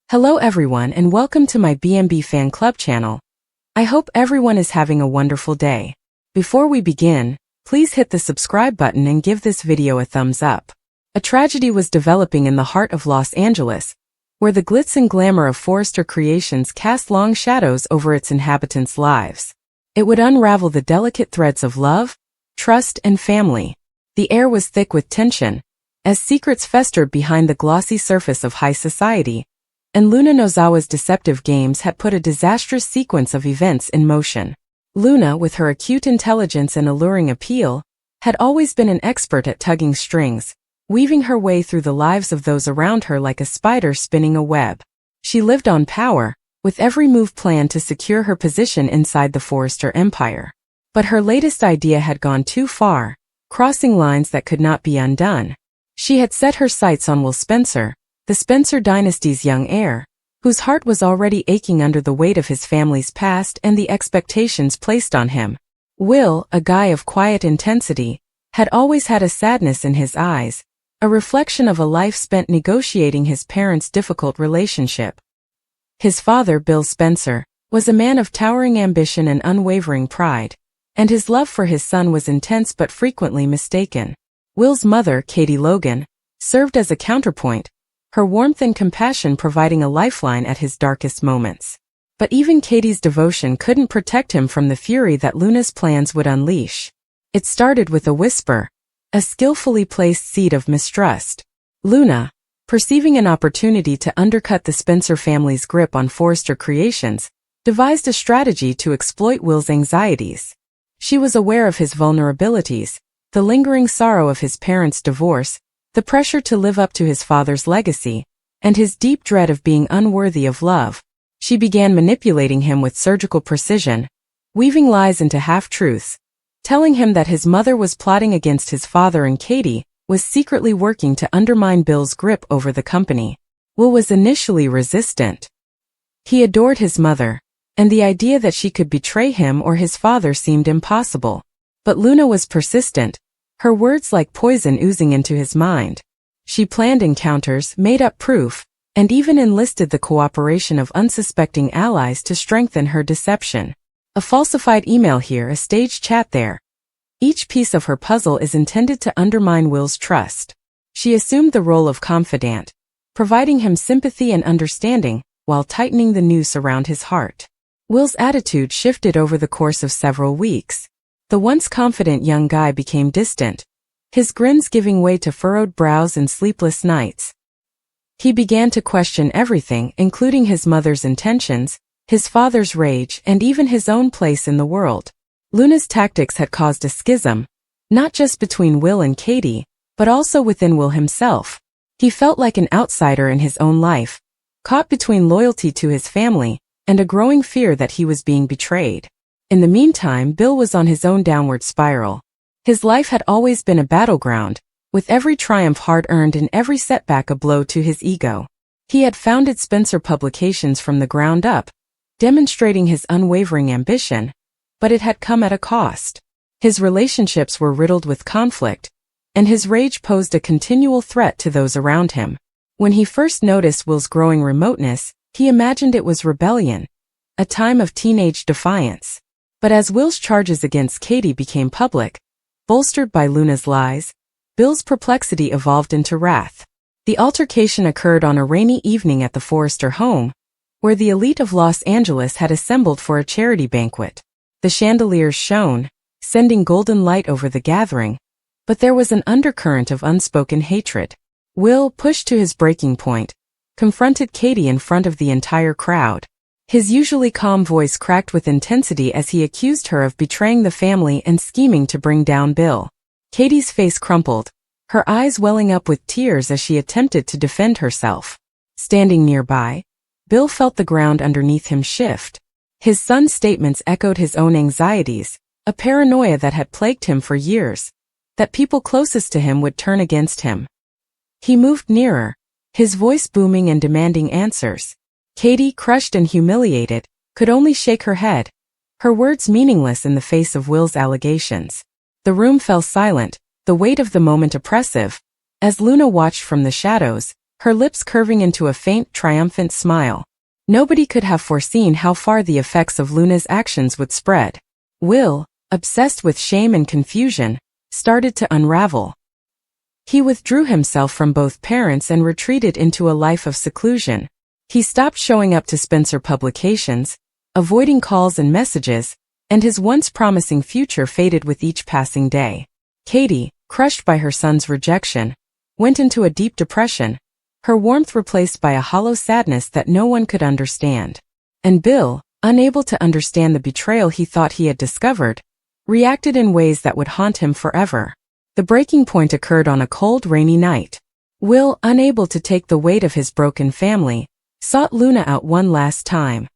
Hello everyone and welcome to my B&B Fan Club channel. I hope everyone is having a wonderful day. Before we begin, please hit the subscribe button and give this video a thumbs up. A tragedy was developing in the heart of Los Angeles, where the glitz and glamour of Forrester Creations cast long shadows over its inhabitants' lives. It would unravel the delicate threads of love, trust, and family. The air was thick with tension, as secrets festered behind the glossy surface of high society, and Luna Nozawa's deceptive games had put a disastrous sequence of events in motion. Luna, with her acute intelligence and alluring appeal, had always been an expert at tugging strings, weaving her way through the lives of those around her like a spider spinning a web. She lived on power, with every move planned to secure her position inside the Forrester empire. But her latest idea had gone too far, crossing lines that could not be undone. She had set her sights on Will Spencer, the Spencer dynasty's young heir, whose heart was already aching under the weight of his family's past and the expectations placed on him. Will, a guy of quiet intensity, had always had a sadness in his eyes, a reflection of a life spent negotiating his parents' difficult relationship. His father, Bill Spencer, was a man of towering ambition and unwavering pride, and his love for his son was intense but frequently mistaken. Will's mother, Katie Logan, served as a counterpoint, her warmth and compassion providing a lifeline at his darkest moments. But even Katie's devotion couldn't protect him from the fury that Luna's plans would unleash. It started with a whisper, a skillfully placed seed of mistrust. Luna, perceiving an opportunity to undercut the Spencer family's grip on Forrester Creations, devised a strategy to exploit Will's anxieties. She was aware of his vulnerabilities, the lingering sorrow of his parents' divorce, the pressure to live up to his father's legacy, and his deep dread of being unworthy of love. She began manipulating him with surgical precision, weaving lies into half-truths, telling him that his mother was plotting against his father and Katie was secretly working to undermine Bill's grip over the company. Will was initially resistant. He adored his mother, and the idea that she could betray him or his father seemed impossible. But Luna was persistent, her words like poison oozing into his mind. She planned encounters, made up proof, and even enlisted the cooperation of unsuspecting allies to strengthen her deception. A falsified email here, a staged chat there. Each piece of her puzzle is intended to undermine Will's trust. She assumed the role of confidant, providing him sympathy and understanding, while tightening the noose around his heart. Will's attitude shifted over the course of several weeks. The once confident young guy became distant, his grins giving way to furrowed brows and sleepless nights. He began to question everything, including his mother's intentions, his father's rage, and even his own place in the world. Luna's tactics had caused a schism, not just between Will and Katie, but also within Will himself. He felt like an outsider in his own life, caught between loyalty to his family and a growing fear that he was being betrayed. In the meantime, Bill was on his own downward spiral. His life had always been a battleground, with every triumph hard-earned and every setback a blow to his ego. He had founded Spencer Publications from the ground up, demonstrating his unwavering ambition, but it had come at a cost. His relationships were riddled with conflict, and his rage posed a continual threat to those around him. When he first noticed Will's growing remoteness, he imagined it was rebellion, a time of teenage defiance. But as Will's charges against Katie became public, bolstered by Luna's lies, Bill's perplexity evolved into wrath. The altercation occurred on a rainy evening at the Forrester home, where the elite of Los Angeles had assembled for a charity banquet. The chandeliers shone, sending golden light over the gathering, but there was an undercurrent of unspoken hatred. Will, pushed to his breaking point, confronted Katie in front of the entire crowd. His usually calm voice cracked with intensity as he accused her of betraying the family and scheming to bring down Bill. Katie's face crumpled, her eyes welling up with tears as she attempted to defend herself. Standing nearby, Bill felt the ground underneath him shift. His son's statements echoed his own anxieties, a paranoia that had plagued him for years, that people closest to him would turn against him. He moved nearer, his voice booming and demanding answers. Katie, crushed and humiliated, could only shake her head, her words meaningless in the face of Will's allegations. The room fell silent, the weight of the moment oppressive, as Luna watched from the shadows, her lips curving into a faint, triumphant smile. Nobody could have foreseen how far the effects of Luna's actions would spread. Will, obsessed with shame and confusion, started to unravel. He withdrew himself from both parents and retreated into a life of seclusion. He stopped showing up to Spencer publications, avoiding calls and messages, and his once promising future faded with each passing day. Katie, crushed by her son's rejection, went into a deep depression, her warmth replaced by a hollow sadness that no one could understand. And Bill, unable to understand the betrayal he thought he had discovered, reacted in ways that would haunt him forever. The breaking point occurred on a cold, rainy night. Will, unable to take the weight of his broken family, sought Luna out one last time.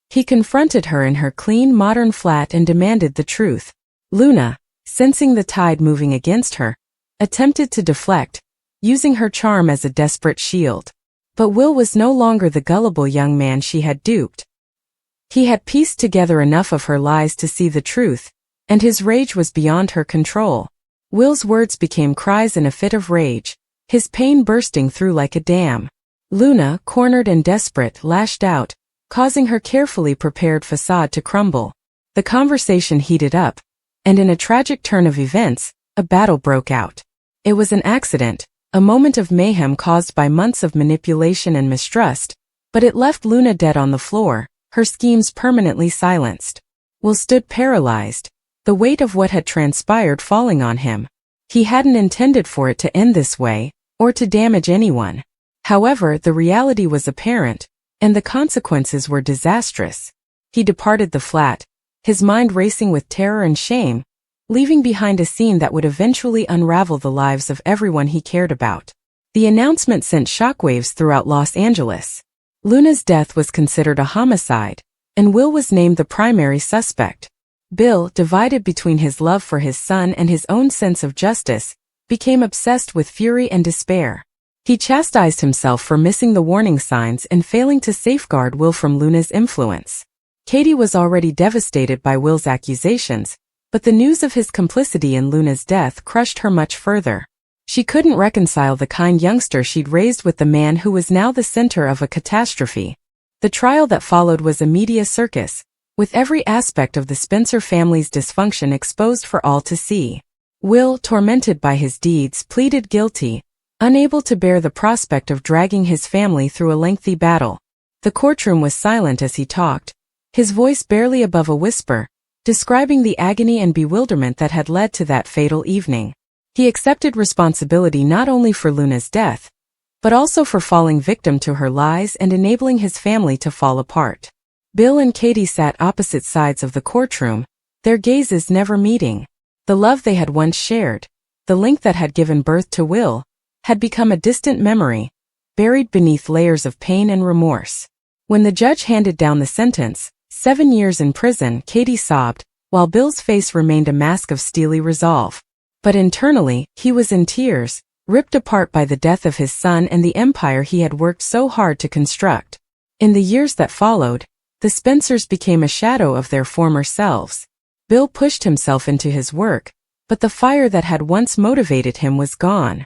He confronted her in her clean, modern flat and demanded the truth. Luna, sensing the tide moving against her, attempted to deflect, using her charm as a desperate shield. But Will was no longer the gullible young man she had duped. He had pieced together enough of her lies to see the truth, and his rage was beyond her control. Will's words became cries in a fit of rage, his pain bursting through like a dam. Luna, cornered and desperate, lashed out, causing her carefully prepared facade to crumble. The conversation heated up, and in a tragic turn of events, a battle broke out. It was an accident, a moment of mayhem caused by months of manipulation and mistrust, but it left Luna dead on the floor, her schemes permanently silenced. Will stood paralyzed, the weight of what had transpired falling on him. He hadn't intended for it to end this way, or to damage anyone. However, the reality was apparent, and the consequences were disastrous. He departed the flat, his mind racing with terror and shame, leaving behind a scene that would eventually unravel the lives of everyone he cared about. The announcement sent shockwaves throughout Los Angeles. Luna's death was considered a homicide, and Will was named the primary suspect. Bill, divided between his love for his son and his own sense of justice, became obsessed with fury and despair. He chastised himself for missing the warning signs and failing to safeguard Will from Luna's influence. Katie was already devastated by Will's accusations, but the news of his complicity in Luna's death crushed her much further. She couldn't reconcile the kind youngster she'd raised with the man who was now the center of a catastrophe. The trial that followed was a media circus, with every aspect of the Spencer family's dysfunction exposed for all to see. Will, tormented by his deeds, pleaded guilty, unable to bear the prospect of dragging his family through a lengthy battle. The courtroom was silent as he talked, his voice barely above a whisper, describing the agony and bewilderment that had led to that fatal evening. He accepted responsibility not only for Luna's death, but also for falling victim to her lies and enabling his family to fall apart. Bill and Katie sat opposite sides of the courtroom, their gazes never meeting. The love they had once shared, the link that had given birth to Will, had become a distant memory, buried beneath layers of pain and remorse. When the judge handed down the sentence, 7 years in prison, Katie sobbed, while Bill's face remained a mask of steely resolve. But internally, he was in tears, ripped apart by the death of his son and the empire he had worked so hard to construct. In the years that followed, the Spencers became a shadow of their former selves. Bill pushed himself into his work, but the fire that had once motivated him was gone.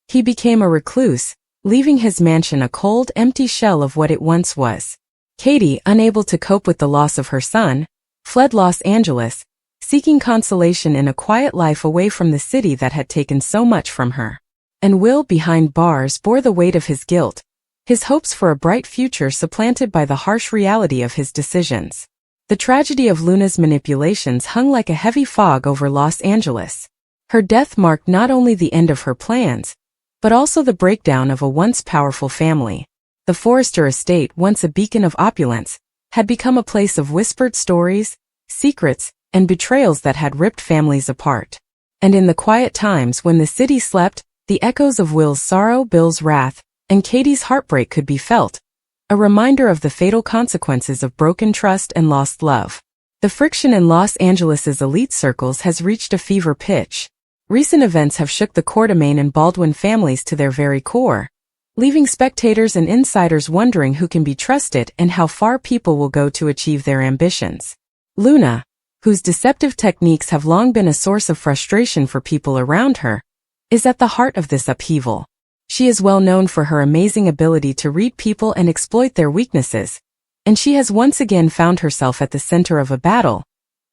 He became a recluse, leaving his mansion a cold, empty shell of what it once was. Katie, unable to cope with the loss of her son, fled Los Angeles, seeking consolation in a quiet life away from the city that had taken so much from her. And Will, behind bars, bore the weight of his guilt, his hopes for a bright future supplanted by the harsh reality of his decisions. The tragedy of Luna's manipulations hung like a heavy fog over Los Angeles. Her death marked not only the end of her plans, but also the breakdown of a once powerful family. The Forrester estate, once a beacon of opulence, had become a place of whispered stories, secrets, and betrayals that had ripped families apart. And in the quiet times when the city slept, the echoes of Will's sorrow, Bill's wrath, and Katie's heartbreak could be felt, a reminder of the fatal consequences of broken trust and lost love. The friction in Los Angeles's elite circles has reached a fever pitch. Recent events have shook the Quartermain and Baldwin families to their very core, leaving spectators and insiders wondering who can be trusted and how far people will go to achieve their ambitions. Luna, whose deceptive techniques have long been a source of frustration for people around her, is at the heart of this upheaval. She is well known for her amazing ability to read people and exploit their weaknesses, and she has once again found herself at the center of a battle,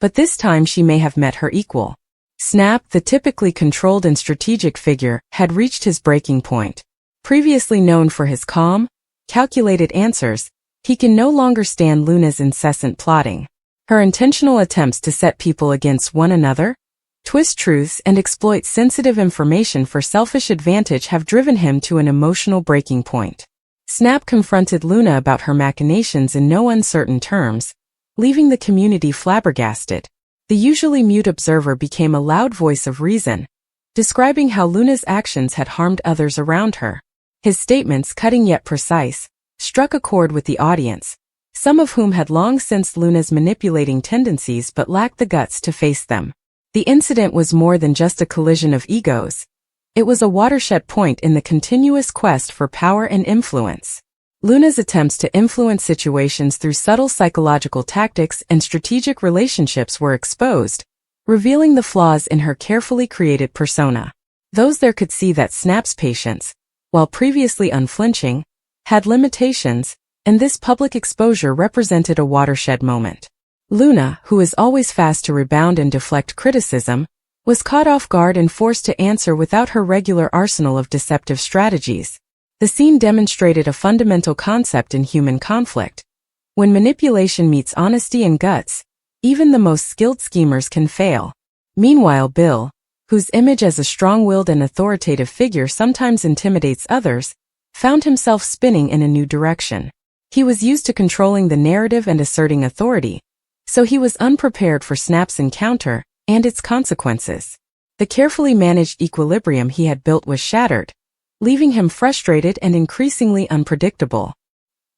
but this time she may have met her equal. Snap, the typically controlled and strategic figure, had reached his breaking point. Previously known for his calm, calculated answers, he can no longer stand Luna's incessant plotting. Her intentional attempts to set people against one another, twist truths and exploit sensitive information for selfish advantage have driven him to an emotional breaking point. Snap confronted Luna about her machinations in no uncertain terms, leaving the community flabbergasted. The usually mute observer became a loud voice of reason, describing how Luna's actions had harmed others around her. His statements, cutting yet precise, struck a chord with the audience, some of whom had long sensed Luna's manipulating tendencies but lacked the guts to face them. The incident was more than just a collision of egos. It was a watershed point in the continuous quest for power and influence. Luna's attempts to influence situations through subtle psychological tactics and strategic relationships were exposed, revealing the flaws in her carefully created persona. Those there could see that Snap's patience, while previously unflinching, had limitations, and this public exposure represented a watershed moment. Luna, who is always fast to rebound and deflect criticism, was caught off guard and forced to answer without her regular arsenal of deceptive strategies. The scene demonstrated a fundamental concept in human conflict. When manipulation meets honesty and guts, even the most skilled schemers can fail. Meanwhile, Bill, whose image as a strong-willed and authoritative figure sometimes intimidates others, found himself spinning in a new direction. He was used to controlling the narrative and asserting authority, so he was unprepared for Snap's encounter and its consequences. The carefully managed equilibrium he had built was shattered, leaving him frustrated and increasingly unpredictable.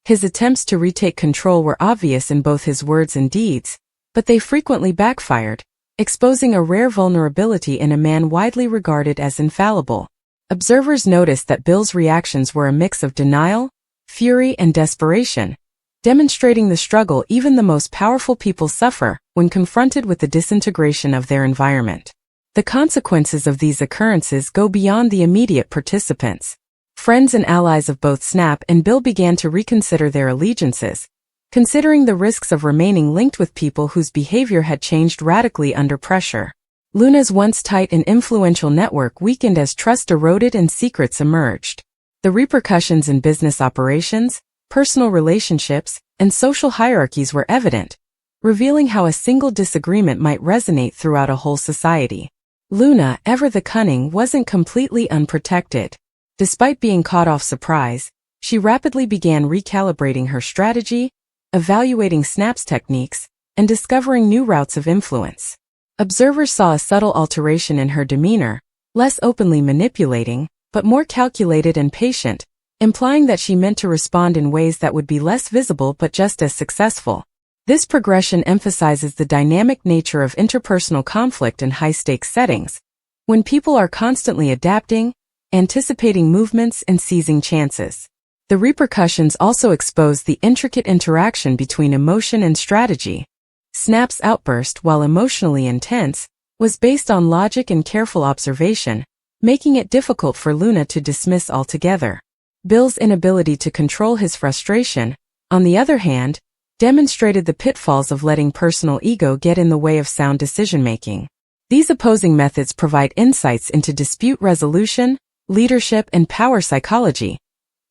His attempts to retake control were obvious in both his words and deeds, but they frequently backfired, exposing a rare vulnerability in a man widely regarded as infallible. Observers noticed that Bill's reactions were a mix of denial, fury, and desperation, demonstrating the struggle even the most powerful people suffer when confronted with the disintegration of their environment. The consequences of these occurrences go beyond the immediate participants. Friends and allies of both Snap and Bill began to reconsider their allegiances, considering the risks of remaining linked with people whose behavior had changed radically under pressure. Luna's once tight and influential network weakened as trust eroded and secrets emerged. The repercussions in business operations, personal relationships, and social hierarchies were evident, revealing how a single disagreement might resonate throughout a whole society. Luna, ever the cunning, wasn't completely unprotected. Despite being caught off surprise, she rapidly began recalibrating her strategy, evaluating Snap's techniques, and discovering new routes of influence. Observers saw a subtle alteration in her demeanor, less openly manipulating, but more calculated and patient, implying that she meant to respond in ways that would be less visible but just as successful. This progression emphasizes the dynamic nature of interpersonal conflict in high-stakes settings, when people are constantly adapting, anticipating movements, and seizing chances. The repercussions also expose the intricate interaction between emotion and strategy. Snap's outburst, while emotionally intense, was based on logic and careful observation, making it difficult for Luna to dismiss altogether. Bill's inability to control his frustration, on the other hand, demonstrated the pitfalls of letting personal ego get in the way of sound decision-making. These opposing methods provide insights into dispute resolution, leadership, and power psychology.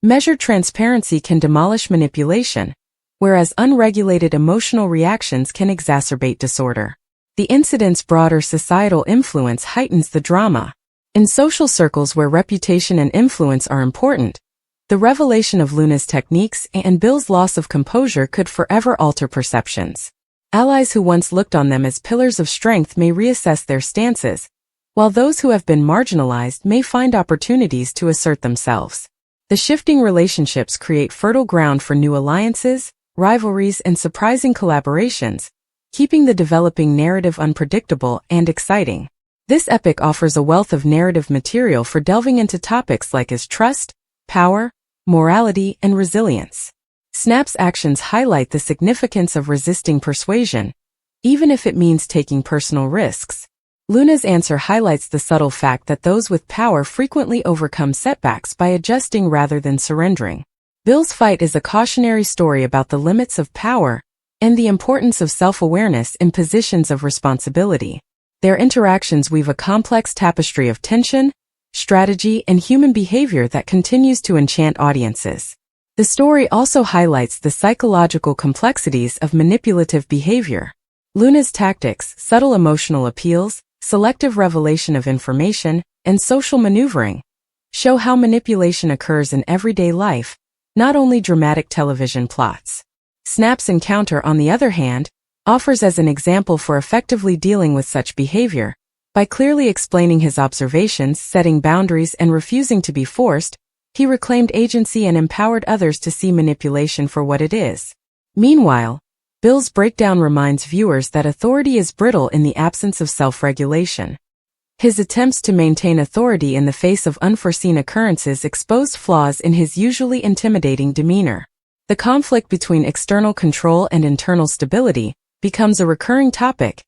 Measured transparency can demolish manipulation, whereas unregulated emotional reactions can exacerbate disorder. The incident's broader societal influence heightens the drama. In social circles where reputation and influence are important, the revelation of Luna's techniques and Bill's loss of composure could forever alter perceptions. Allies who once looked on them as pillars of strength may reassess their stances, while those who have been marginalized may find opportunities to assert themselves. The shifting relationships create fertile ground for new alliances, rivalries, and surprising collaborations, keeping the developing narrative unpredictable and exciting. This epic offers a wealth of narrative material for delving into topics like trust, power, morality, and resilience. Snap's actions highlight the significance of resisting persuasion, even if it means taking personal risks. Luna's answer highlights the subtle fact that those with power frequently overcome setbacks by adjusting rather than surrendering. Bill's fight is a cautionary story about the limits of power and the importance of self-awareness in positions of responsibility. Their interactions weave a complex tapestry of tension, strategy, and human behavior that continues to enchant audiences. The story also highlights the psychological complexities of manipulative behavior. Luna's tactics, subtle emotional appeals, selective revelation of information, and social maneuvering show how manipulation occurs in everyday life, not only dramatic television plots. Snap's encounter, on the other hand, offers as an example for effectively dealing with such behavior. By clearly explaining his observations, setting boundaries, and refusing to be forced, he reclaimed agency and empowered others to see manipulation for what it is. Meanwhile, Bill's breakdown reminds viewers that authority is brittle in the absence of self-regulation. His attempts to maintain authority in the face of unforeseen occurrences expose flaws in his usually intimidating demeanor. The conflict between external control and internal stability becomes a recurring topic,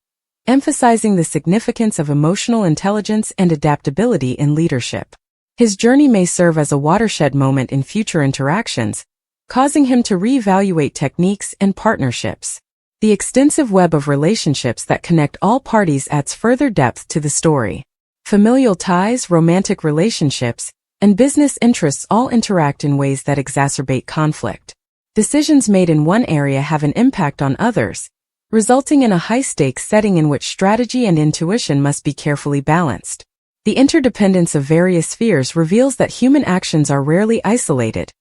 emphasizing the significance of emotional intelligence and adaptability in leadership. His journey may serve as a watershed moment in future interactions, causing him to reevaluate techniques and partnerships. The extensive web of relationships that connect all parties adds further depth to the story. Familial ties, romantic relationships, and business interests all interact in ways that exacerbate conflict. Decisions made in one area have an impact on others, resulting in a high-stakes setting in which strategy and intuition must be carefully balanced. The interdependence of various spheres reveals that human actions are rarely isolated,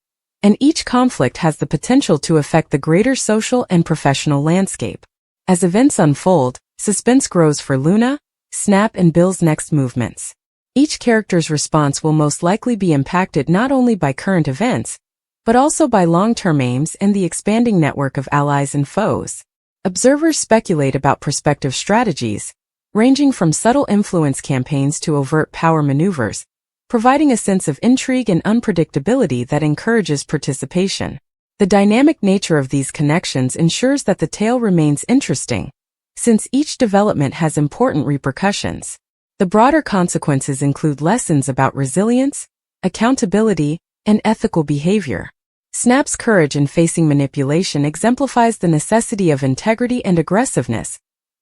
and each conflict has the potential to affect the greater social and professional landscape. As events unfold, suspense grows for Luna, Snap, and Bill's next movements. Each character's response will most likely be impacted not only by current events, but also by long-term aims and the expanding network of allies and foes. Observers speculate about prospective strategies, ranging from subtle influence campaigns to overt power maneuvers, providing a sense of intrigue and unpredictability that encourages participation. The dynamic nature of these connections ensures that the tale remains interesting, since each development has important repercussions. The broader consequences include lessons about resilience, accountability, and ethical behavior. Snap's courage in facing manipulation exemplifies the necessity of integrity and aggressiveness,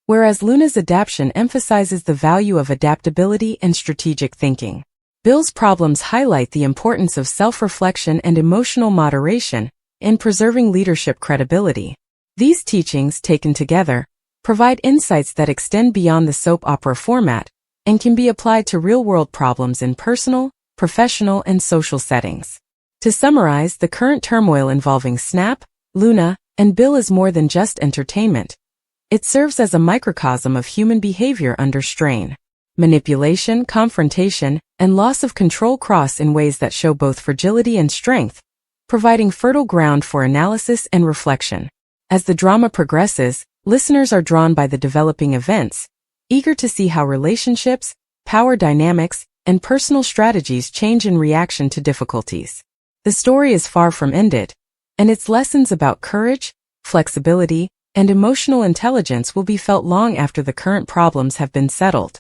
whereas Luna's adaptation emphasizes the value of adaptability and strategic thinking. Bill's problems highlight the importance of self-reflection and emotional moderation in preserving leadership credibility. These teachings, taken together, provide insights that extend beyond the soap opera format and can be applied to real-world problems in personal, professional, and social settings. To summarize, the current turmoil involving Snap, Luna, and Bill is more than just entertainment. It serves as a microcosm of human behavior under strain. Manipulation, confrontation, and loss of control cross in ways that show both fragility and strength, providing fertile ground for analysis and reflection. As the drama progresses, listeners are drawn by the developing events, eager to see how relationships, power dynamics, and personal strategies change in reaction to difficulties. The story is far from ended, and its lessons about courage, flexibility, and emotional intelligence will be felt long after the current problems have been settled.